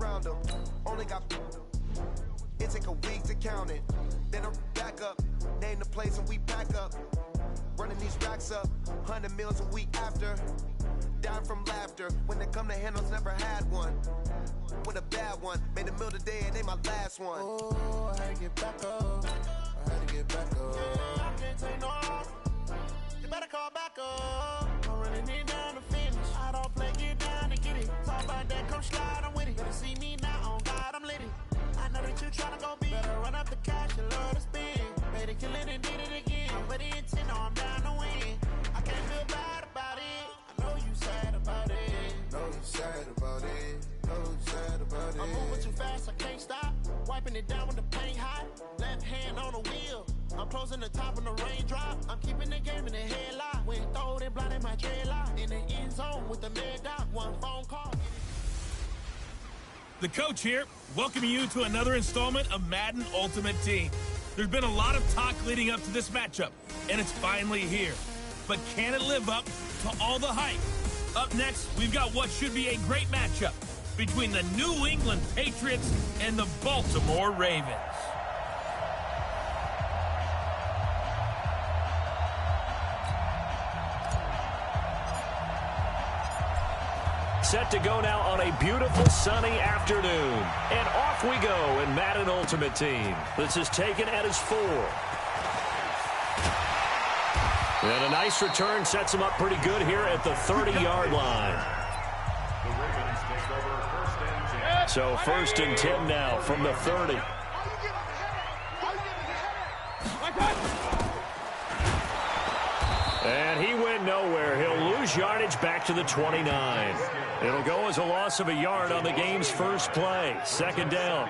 round them. Only got it take a week to count it. Then I'm back up, name the place and we pack up. Running these racks up, 100 meals a week after. Dying from laughter, when they come to handles, never had one. With a bad one, made a meal today and they my last one. Oh, I had to get back up, I had to get back up. Yeah, I can't take no off, you better call back up. I'm running it down to finish, I don't play, get down to get it. Talk about that, come slide, I'm with it. Better see me now, on God, I'm litty. I know that you tryna go big, better run up the cash, you love to spend. Better kill it and did it again, I'm with the intent, no, I'm down to win. I can't feel bad about it, I know you sad about it. Know you sad about it, know you sad about it. I'm moving too fast, I can't stop, wiping it down with the paint hot. Left hand on the wheel, I'm closing the top on the raindrop. I'm keeping the game in the headlock. When throwed and blinded my dreadlock. In the end zone with the mad dot, one phone call. The coach here, welcoming you to another installment of Madden Ultimate Team. There's been a lot of talk leading up to this matchup, and it's finally here. But can it live up to all the hype? Up next, we've got what should be a great matchup between the New England Patriots and the Baltimore Ravens. Set to go now on a beautiful sunny afternoon. And off we go in Madden Ultimate Team. This is taken at his 4. And a nice return sets him up pretty good here at the 30-yard line. So 1st and 10 now from the 30. And he went nowhere. He'll lose yardage back to the 29. It'll go as a loss of a yard on the game's first play. 2nd down.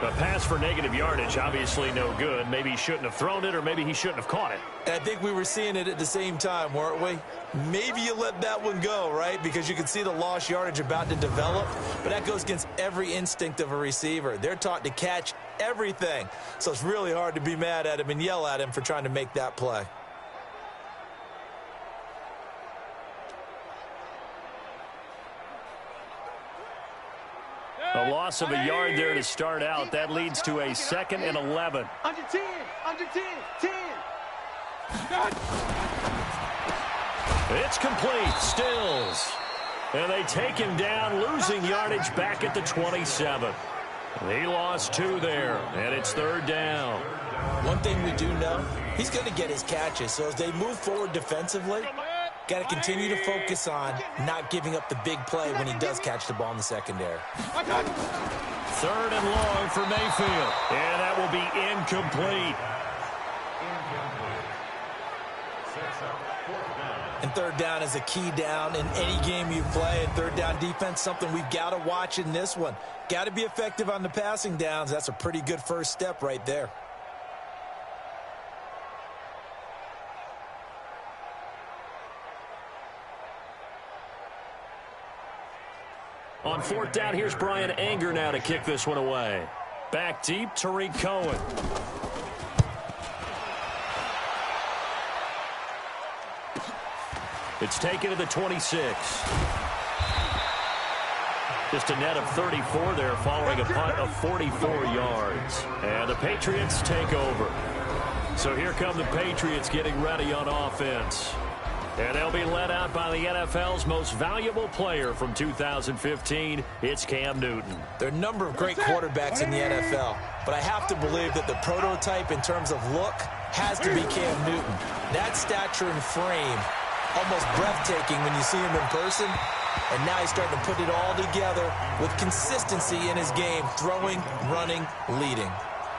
A pass for negative yardage, obviously no good. Maybe he shouldn't have thrown it, or maybe he shouldn't have caught it. I think we were seeing it at the same time, weren't we? Maybe you let that one go, right? Because you can see the lost yardage about to develop. But that goes against every instinct of a receiver. They're taught to catch everything. So it's really hard to be mad at him and yell at him for trying to make that play. A loss of a yard there to start out. That leads to a 2nd and 11. Under 10, 10. It's complete. Stills. And they take him down, losing yardage back at the 27. He lost 2 there, and it's 3rd down. One thing we do know, he's going to get his catches. So as they move forward defensively, got to continue to focus on not giving up the big play when he does catch the ball in the secondary. 3rd and long for Mayfield. And that will be incomplete. And 3rd down is a key down in any game you play. And 3rd down defense, something we've got to watch in this one. Got to be effective on the passing downs. That's a pretty good first step right there. On 4th down, here's Brian Anger now to kick this one away. Back deep, Tariq Cohen. It's taken to the 26. Just a net of 34 there following a punt of 44 yards. And the Patriots take over. So here come the Patriots getting ready on offense. And they'll be led out by the NFL's most valuable player from 2015. It's Cam Newton. There are a number of great quarterbacks in the NFL, but I have to believe that the prototype in terms of look has to be Cam Newton. That stature and frame, almost breathtaking when you see him in person. And now he's starting to put it all together with consistency in his game, throwing, running, leading.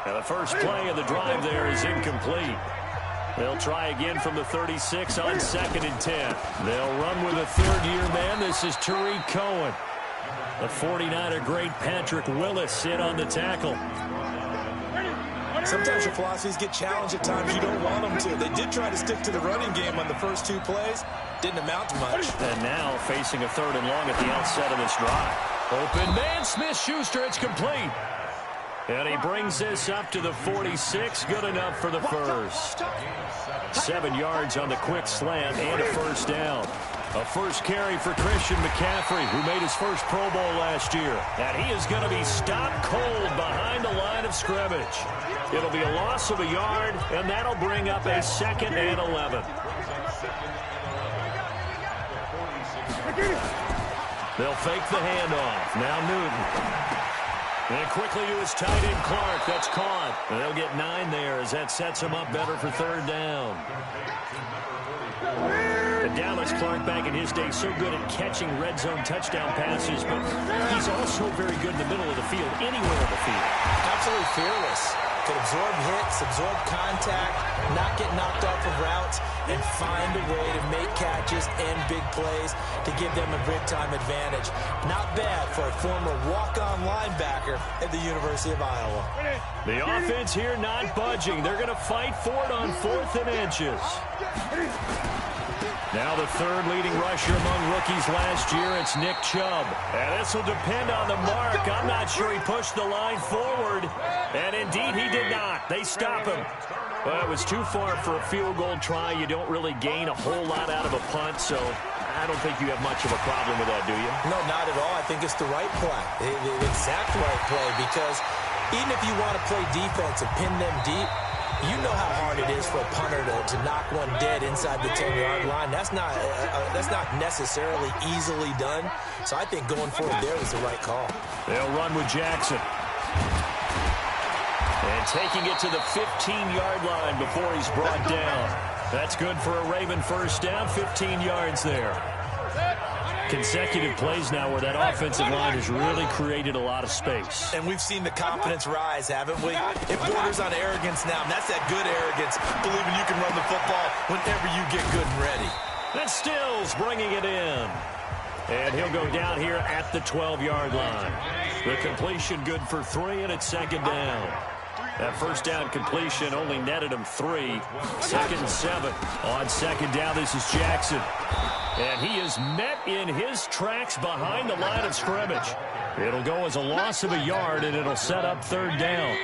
And the first play of the drive there is incomplete. They'll try again from the 36 on 2nd and 10. They'll run with a 3rd-year man. This is Tariq Cohen. The 49er great Patrick Willis in on the tackle. Sometimes your philosophies get challenged at times you don't want them to. They did try to stick to the running game on the first 2 plays. Didn't amount to much. And now facing a 3rd and long at the outset of this drive. Open man, Smith-Schuster, it's complete. And he brings this up to the 46. Good enough for the first. 7 yards on the quick slant and a first down. A first carry for Christian McCaffrey, who made his first Pro Bowl last year. And he is going to be stopped cold behind the line of scrimmage. It'll be a loss of a yard, and that'll bring up a 2nd and 11. They'll fake the handoff. Now Newton. And quickly to his tight end, Clark. That's caught. And they'll get 9 there as that sets him up better for 3rd down. And Dallas Clark, back in his day, so good at catching red zone touchdown passes, but he's also very good in the middle of the field, anywhere on the field. Absolutely fearless. Could absorb hits, absorb contact, not get knocked off of routes, and find a way to make catches and big plays to give them a big-time advantage. Not bad for a former walk-on linebacker at the University of Iowa. The offense here not budging. They're going to fight for it on 4th and inches. Now the 3rd leading rusher among rookies last year, it's Nick Chubb. And this will depend on the mark. I'm not sure he pushed the line forward. And indeed, he did not. They stop him. Well, it was too far for a field goal try. You don't really gain a whole lot out of a punt, so I don't think you have much of a problem with that, do you? No, not at all. I think it's the right play, the exact right play, because even if you want to play defense and pin them deep, you know how hard it is for a punter to knock one dead inside the 10-yard line. That's not necessarily easily done. So I think going for it there was the right call. They'll run with Jackson. And taking it to the 15-yard line before he's brought down. That's good for a Raven first down, 15 yards there. Consecutive plays now where that offensive line has really created a lot of space. And we've seen the confidence rise, haven't we? It borders on arrogance now, and that's that good arrogance, believing you can run the football whenever you get good and ready. And Stills bringing it in. And he'll go down here at the 12-yard line. The completion good for 3, and it's 2nd down. That first down completion only netted him 3. 2nd and 7. On 2nd down, this is Jackson. And he is met in his tracks behind the line of scrimmage. It'll go as a loss of a yard, and it'll set up 3rd down.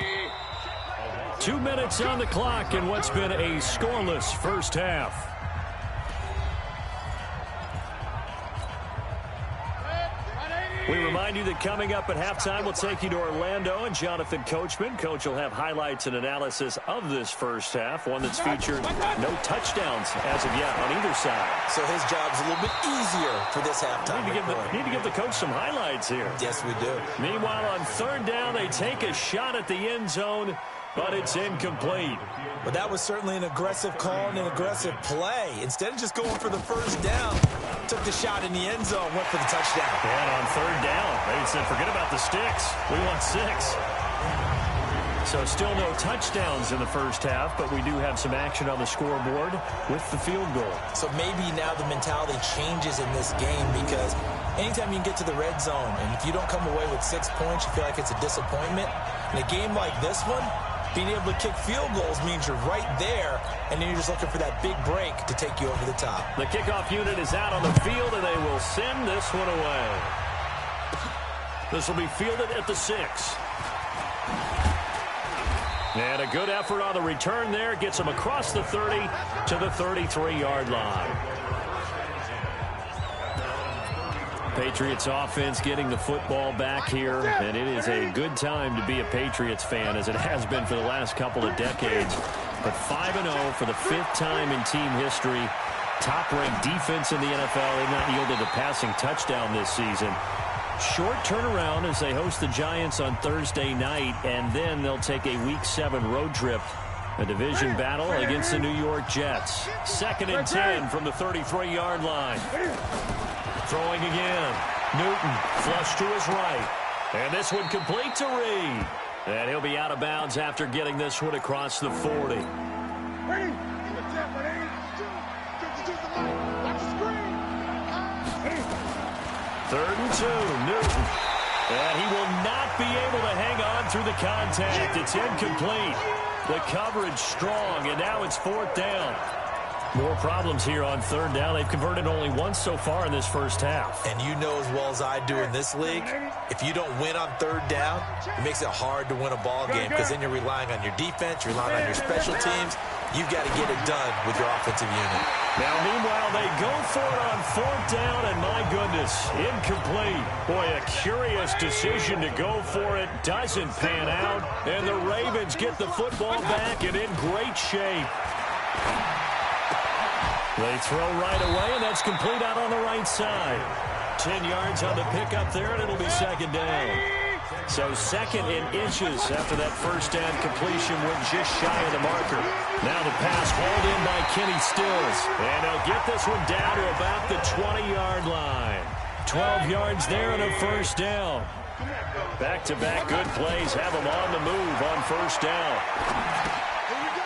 2 minutes on the clock in what's been a scoreless first half. We remind you that coming up at halftime, we'll take you to Orlando and Jonathan Coachman. Coach will have highlights and analysis of this first half, one that's featured no touchdowns as of yet on either side. So his job's a little bit easier for this halftime. Need to give the coach some highlights here. Yes, we do. Meanwhile, on 3rd down, they take a shot at the end zone, but it's incomplete. But that was certainly an aggressive call and an aggressive play. Instead of just going for the first down, took the shot in the end zone, went for the touchdown. And on 3rd down, they said, forget about the sticks. We want 6. So still no touchdowns in the first half, but we do have some action on the scoreboard with the field goal. So maybe now the mentality changes in this game, because anytime you can get to the red zone, and if you don't come away with 6 points, you feel like it's a disappointment. In a game like this one, being able to kick field goals means you're right there, and then you're just looking for that big break to take you over the top. The kickoff unit is out on the field, and they will send this one away. This will be fielded at the 6. And a good effort on the return there. Gets them across the 30 to the 33-yard line. Patriots offense getting the football back here, and it is a good time to be a Patriots fan, as it has been for the last couple of decades. But 5-0 for the 5th time in team history. Top-ranked defense in the NFL. They've not yielded a passing touchdown this season. Short turnaround as they host the Giants on Thursday night, and then they'll take a Week 7 road trip. A division battle against the New York Jets. 2nd and 10 from the 33-yard line. Throwing again. Newton flush to his right. And this one complete to Reed. And he'll be out of bounds after getting this one across the 40. 3rd and 2. Newton. And he will not be able to hang on through the contact. It's incomplete. The coverage strong, and now it's 4th down. More problems here on third down. They've converted only once so far in this first half. And you know as well as I do in this league, if you don't win on third down, it makes it hard to win a ball game because then you're relying on your defense, you're relying on your special teams. You've got to get it done with your offensive unit. Now, meanwhile, they go for it on fourth down, and my goodness, incomplete. Boy, a curious decision to go for it. Doesn't pan out, and the Ravens get the football back and in great shape. They throw right away, and that's complete out on the right side. 10 yards on the pickup there, and it'll be second down. So second in inches after that first down completion went just shy of the marker. Now the pass hauled in by Kenny Stills. And they'll get this one down to about the 20-yard line. 12 yards there and a first down. Back-to-back good plays have them on the move on first down.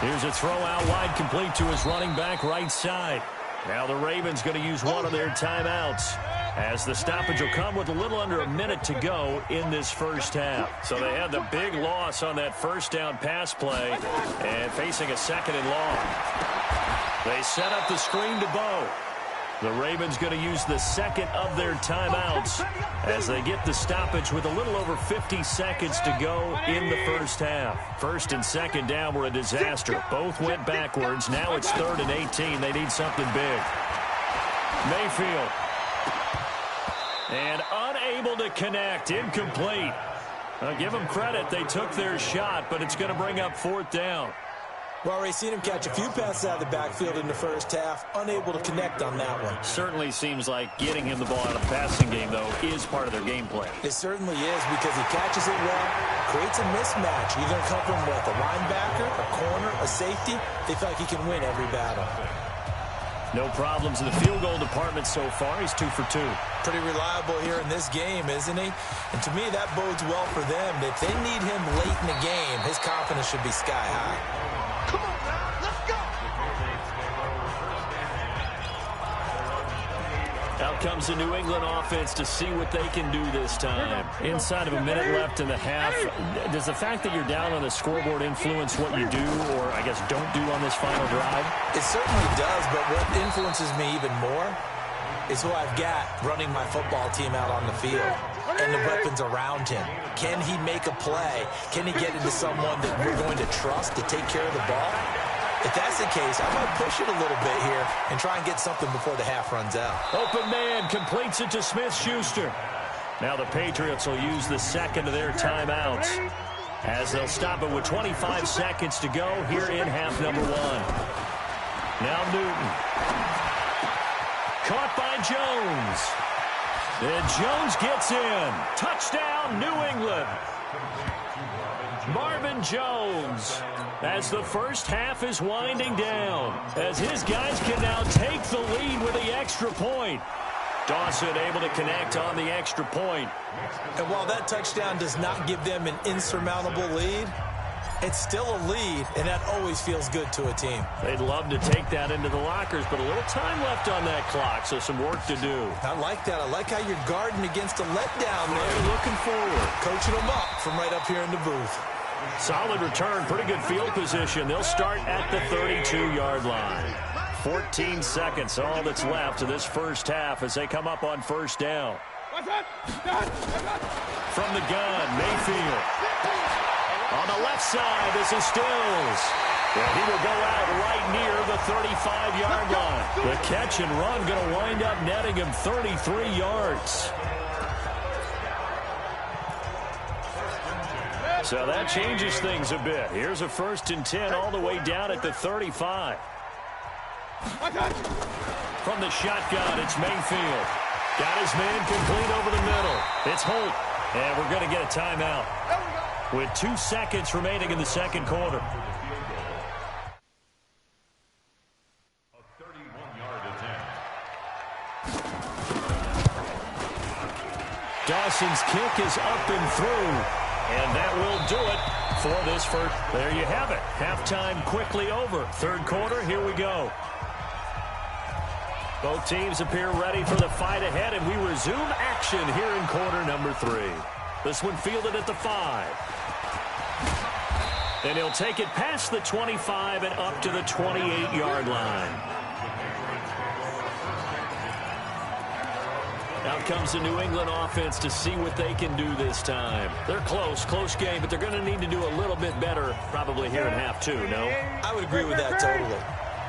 Here's a throw out wide complete to his running back right side. Now the Ravens going to use one of their timeouts, as the stoppage will come with a little under a minute to go in this first half. So they had the big loss on that first down pass play and facing a second and long. They set up the screen to Bo. The Ravens going to use the second of their timeouts as they get the stoppage with a little over 50 seconds to go in the first half. First and second down were a disaster. Both went backwards. Now it's 3rd and 18. They need something big. Mayfield. And unable to connect. Incomplete. I'll give them credit. They took their shot, but it's going to bring up fourth down. Well, Ray, seen him catch a few passes out of the backfield in the first half, unable to connect on that one. Certainly seems like getting him the ball out of the passing game, though, is part of their game plan. It certainly is because he catches it well, creates a mismatch, either covering with a linebacker, a corner, a safety. They feel like he can win every battle. No problems in the field goal department so far. He's 2 for 2. Pretty reliable here in this game, isn't he? And to me, that bodes well for them. If they need him late in the game, his confidence should be sky high. Come on, now, let's go. Out comes the New England offense to see what they can do this time. Inside of a minute left in the half, does the fact that you're down on the scoreboard influence what you do, or I guess don't do on this final drive? It certainly does, but what influences me even more is who I've got running my football team out on the field and the weapons around him. Can he make a play? Can he get into someone that we're going to trust to take care of the ball? If that's the case, I might push it a little bit here and try and get something before the half runs out. Open man completes it to Smith-Schuster. Now the Patriots will use the second of their timeouts as they'll stop it with 25 seconds to go here in half number 1. Now Newton. Caught by Jones. And Jones gets in. Touchdown, New England. Marvin Jones, as the first half is winding down, as his guys can now take the lead with the extra point. Dawson able to connect on the extra point. And while that touchdown does not give them an insurmountable lead, it's still a lead, and that always feels good to a team. They'd love to take that into the lockers, but a little time left on that clock, so some work to do. I like that. I like how you're guarding against a letdown there. You're looking forward. Coaching them up from right up here in the booth. Solid return, pretty good field position. They'll start at the 32-yard line. 14 seconds, all that's left of this first half as they come up on first down. From the gun, Mayfield. On the left side, this is Stills. And he will go out right near the 35-yard line. The catch and run going to wind up netting him 33 yards. So that changes things a bit. Here's a 1st and 10 all the way down at the 35. From the shotgun, it's Mayfield. Got his man complete over the middle. It's Holt. And we're going to get a timeout with 2 seconds remaining in the second quarter. Dawson's kick is up and through. And that will do it for this first. There you have it. Halftime quickly over. Third quarter, here we go. Both teams appear ready for the fight ahead, and we resume action here in quarter number 3. This one fielded at the 5. And he'll take it past the 25 and up to the 28-yard line. Out comes the New England offense to see what they can do this time. They're close game, but they're going to need to do a little bit better probably here in half two, no? I would agree with that totally.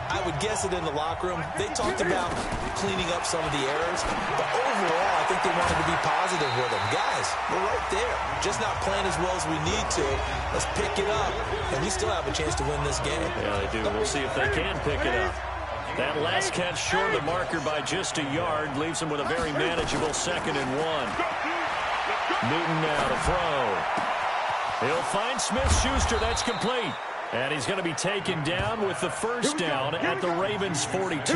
I would guess it in the locker room. They talked about cleaning up some of the errors, but overall, I think they wanted to be positive with them. Guys, we're right there. Just not playing as well as we need to. Let's pick it up, and we still have a chance to win this game. Yeah, they do. We'll see if they can pick it up. That last catch short of the marker by just a yard leaves them with a very manageable 2nd and 1. Newton now to throw. He'll find Smith-Schuster. That's complete. And he's going to be taken down with the first down at the Ravens' 42.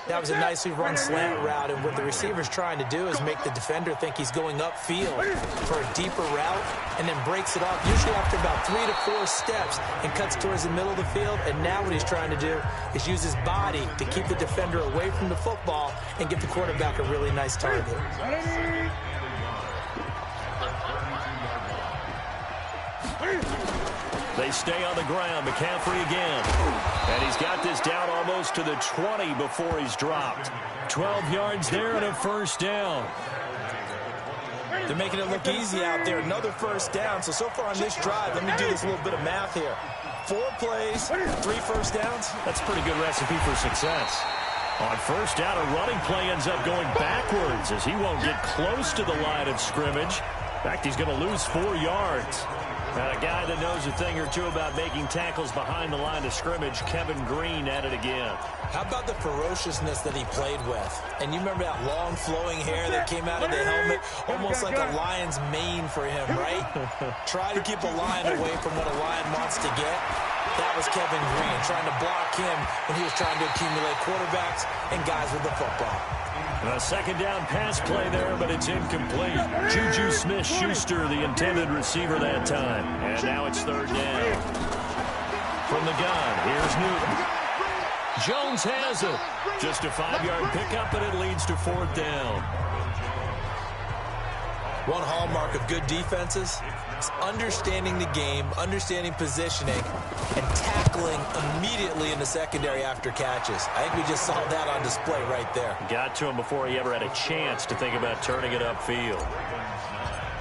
That was a nicely run slant route, and what the receiver's trying to do is make the defender think he's going upfield for a deeper route and then breaks it off, usually after about 3 to 4 steps, and cuts towards the middle of the field. And now what he's trying to do is use his body to keep the defender away from the football and give the quarterback a really nice target. They stay on the ground. McCaffrey again. And he's got this down almost to the 20 before he's dropped. 12 yards there and a first down. They're making it look easy out there. Another first down. So far on this drive, let me do this little bit of math here. 4 plays, 3 first downs. That's a pretty good recipe for success. On first down, a running play ends up going backwards as he won't get close to the line of scrimmage. In fact, he's going to lose 4 yards. And a guy that knows a thing or two about making tackles behind the line of scrimmage, Kevin Green, at it again. How about the ferociousness that he played with? And you remember that long flowing hair that came out of the helmet? Almost like a lion's mane for him, right? Try to keep a lion away from what a lion wants to get. That was Kevin Green, trying to block him when he was trying to accumulate quarterbacks and guys with the football. A second down pass play there, but it's incomplete. Juju Smith-Schuster, the intended receiver that time. And now it's 3rd down. From the gun, here's Newton. Jones has it. Just a 5-yard pickup, and it leads to 4th down. One hallmark of good defenses is understanding the game, understanding positioning, and tackling immediately in the secondary after catches. I think we just saw that on display right there. Got to him before he ever had a chance to think about turning it upfield.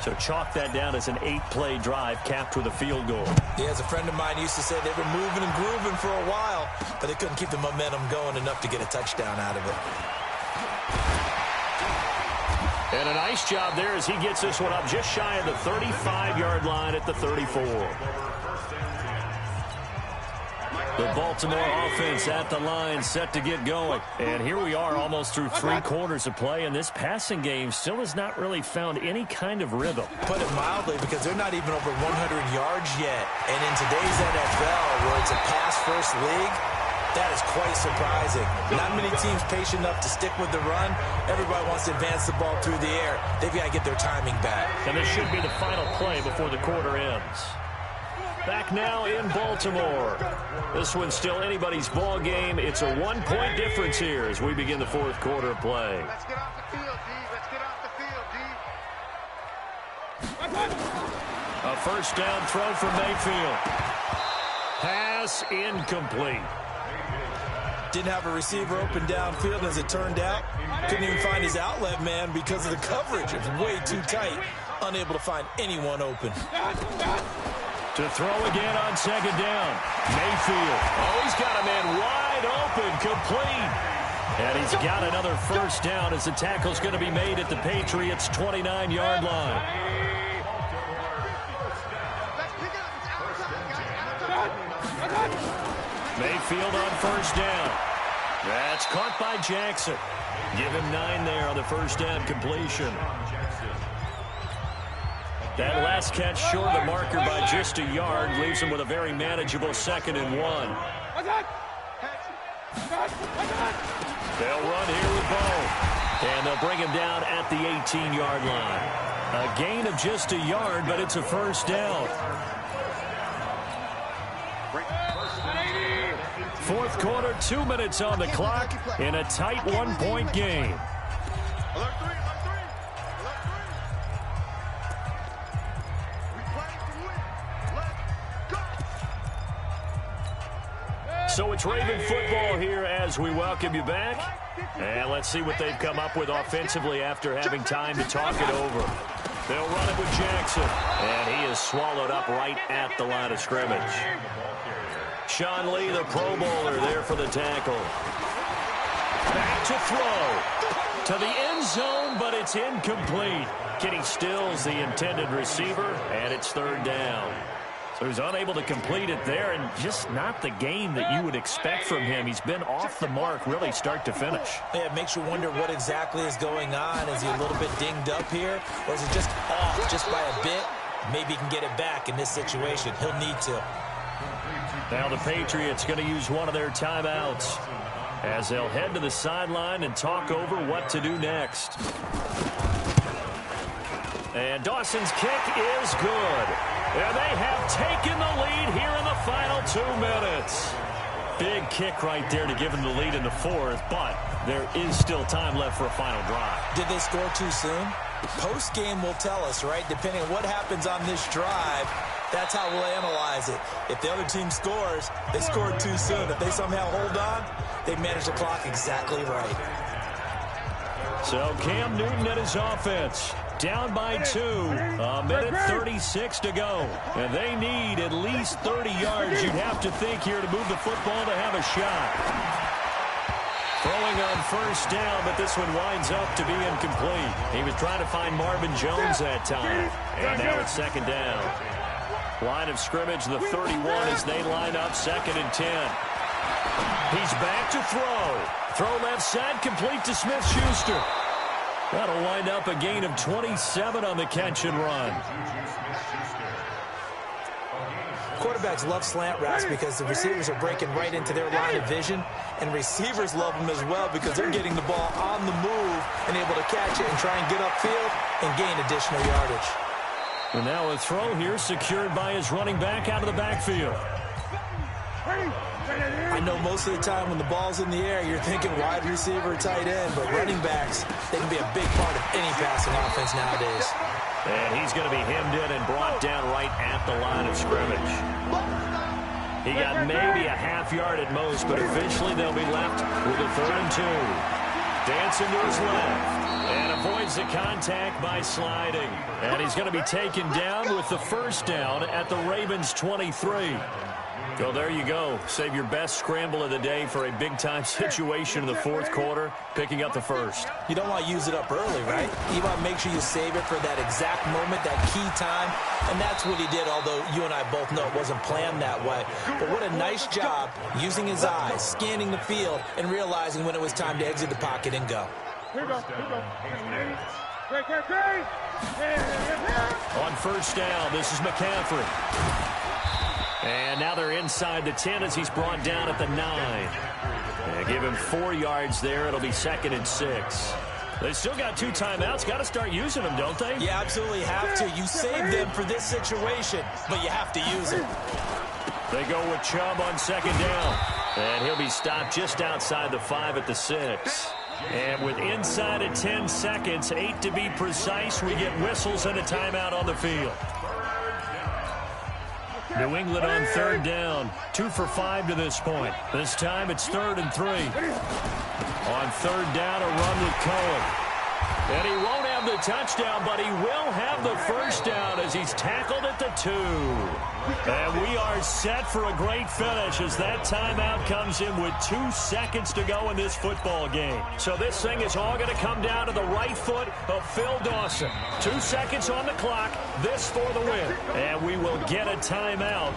So chalk that down as an 8-play drive capped with a field goal. Yeah, as a friend of mine used to say, they were moving and grooving for a while, but they couldn't keep the momentum going enough to get a touchdown out of it. And a nice job there as he gets this one up just shy of the 35-yard line at the 34. The Baltimore offense at the line, set to get going. And here we are almost through 3 quarters of play, and this passing game still has not really found any kind of rhythm. Put it mildly, because they're not even over 100 yards yet. And in today's NFL, where it's a pass-first league, that is quite surprising. Not many teams patient enough to stick with the run. Everybody wants to advance the ball through the air. They've got to get their timing back. And this should be the final play before the quarter ends. Back now in Baltimore. This one's still anybody's ball game. It's a 1-point difference here as we begin the 4th quarter of play. Let's get off the field, D. Let's get off the field, D. A first down throw from Mayfield. Pass incomplete. Didn't have a receiver open downfield, as it turned out. Couldn't even find his outlet man because of the coverage. It was way too tight. Unable to find anyone open. To throw again on 2nd down. Mayfield. Oh, he's got a man wide open, complete. And he's got another first down as the tackle's going to be made at the Patriots' 29-yard line. Mayfield on first down. That's caught by Jackson. Give him 9 there on the first down completion. That last catch short of the marker by just a yard leaves him with a very manageable 2nd and 1. They'll run here with both. And they'll bring him down at the 18-yard line. A gain of just a yard, but it's a first down. 4th quarter, 2 minutes on the clock in a tight 1-point game. So it's It's Raven football here as we welcome you back. And let's see what they've come up with offensively after having time to talk it over. They'll run it with Jackson. And he is swallowed up right at the line of scrimmage. Sean Lee, the Pro Bowler, there for the tackle. Back to throw. To the end zone, but it's incomplete. Kenny Stills, the intended receiver, and it's third down. So he's unable to complete it there, and just not the game that you would expect from him. He's been off the mark really start to finish. Yeah, it makes you wonder what exactly is going on. Is he a little bit dinged up here, or is it just off just by a bit? Maybe he can get it back in this situation. He'll need to. Now the Patriots going to use one of their timeouts as they'll head to the sideline and talk over what to do next. And Dawson's kick is good. And they have taken the lead here in the final 2 minutes. Big kick right there to give them the lead in the fourth, but there is still time left for a final drive. Did they score too soon? Post-game will tell us, right? Depending on what happens on this drive, that's how we'll analyze it. If the other team scores, they scored too soon. If they somehow hold on, they manage the clock exactly right. So Cam Newton and his offense down by 2. A minute 36 to go. And they need at least 30 yards, you'd have to think, here to move the football to have a shot. Throwing on first down, but this one winds up to be incomplete. He was trying to find Marvin Jones that time. And now it's second down. Line of scrimmage, the 31 as they line up, 2nd and 10. He's back to throw. Throw left side, complete to Smith-Schuster. That'll wind up a gain of 27 on the catch and run. Quarterbacks love slant routes because the receivers are breaking right into their line of vision, and receivers love them as well because they're getting the ball on the move and able to catch it and try and get upfield and gain additional yardage. And now a throw here secured by his running back out of the backfield. I know most of the time when the ball's in the air, you're thinking wide receiver, tight end, but running backs, they can be a big part of any passing offense nowadays. And he's going to be hemmed in and brought down right at the line of scrimmage. He got maybe a half yard at most, but eventually they'll be left with a 3rd and 2. Dancing to his left. And avoids the contact by sliding. And he's going to be taken down with the first down at the Ravens' 23. So there you go. Save your best scramble of the day for a big-time situation in the fourth quarter, picking up the first. You don't want to use it up early, right? You want to make sure you save it for that exact moment, that key time. And that's what he did, although you and I both know it wasn't planned that way. But what a nice job using his eyes, scanning the field, and realizing when it was time to exit the pocket and go. Here we go. On first down, this is McCaffrey. And now they're inside the 10 as he's brought down at the 9. And give him 4 yards there. It'll be 2nd and 6. They still got 2 timeouts. Got to start using them, don't they? You absolutely have to. You save them for this situation, but you have to use them. They go with Chubb on 2nd down. And he'll be stopped just outside the 5 at the 6. And with inside of 10 seconds, 8 to be precise, we get whistles and a timeout on the field. New England on 3rd down. 2 for 5 to this point. This time it's 3rd and 3. On 3rd down, a run with Cohen. And he won't have the touchdown, but he will have the first down as he's tackled at the 2. And we are set for a great finish as that timeout comes in with 2 seconds to go in this football game. So this thing is all going to come down to the right foot of Phil Dawson. 2 seconds on the clock, this for the win. And we will get a timeout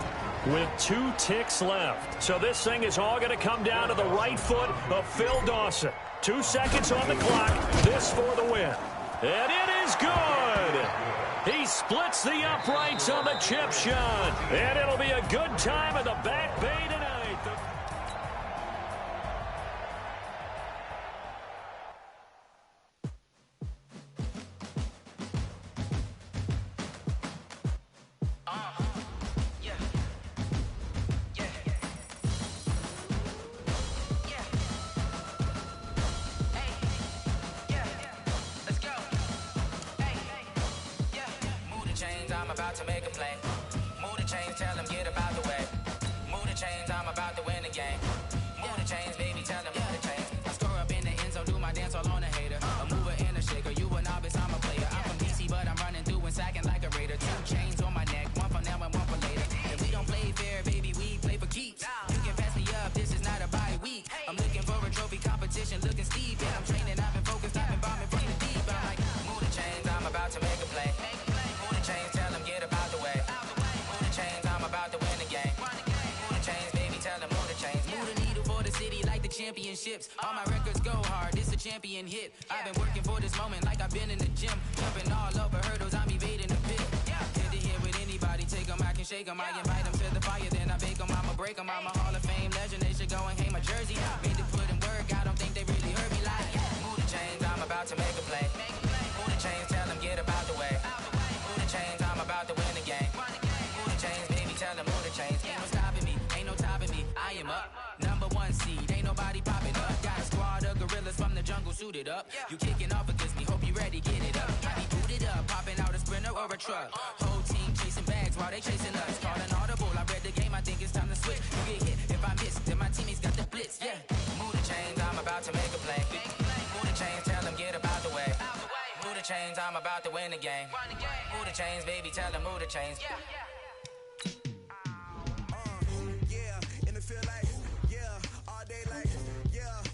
with 2 ticks left. So this thing is all going to come down to the right foot of Phil Dawson. 2 seconds on the clock, this for the win. And it is good! He splits the uprights on the chip shot. And it'll be a good time in the Back Bay tonight. I'm about to make a play. Move the chains, tell them get about the way. Move the chains, I'm about to win the game. championships. All my records go hard, this a champion hit. I've been working for this moment like I've been in the gym. Jumping all over hurdles, I'm evading the pit. Head to head with anybody, take them, I can shake them. I invite them to the fire, then I bake them, I'ma break them. I'm a Hall of Fame legend, they should go and hang my jersey. Made to put in work, I don't think they really heard me like. Move the chains, I'm about to make a play. Move the chains, tell them get up out the way. Move the chains, I'm about to win the game. Move the chains, baby, tell them move the chains. Ain't no stopping me, ain't no topping me. I am up, #1 seed, ain't nobody popping up. Got a squad of gorillas from the jungle suited up. You kicking off against me, hope you ready, get it up. I be booted up, popping out a sprinter or a truck. Whole team chasing bags while they chasing us. Calling audible, I read the game, I think it's time to switch. You get hit, if I miss, then my teammates got the blitz, yeah. Move the chains, I'm about to make a play. Move the chains, tell them get up out the way. Move the chains, I'm about to win the game. Move the chains, baby, tell them move the chains. Yeah, in the field like, yeah, all day like, yeah.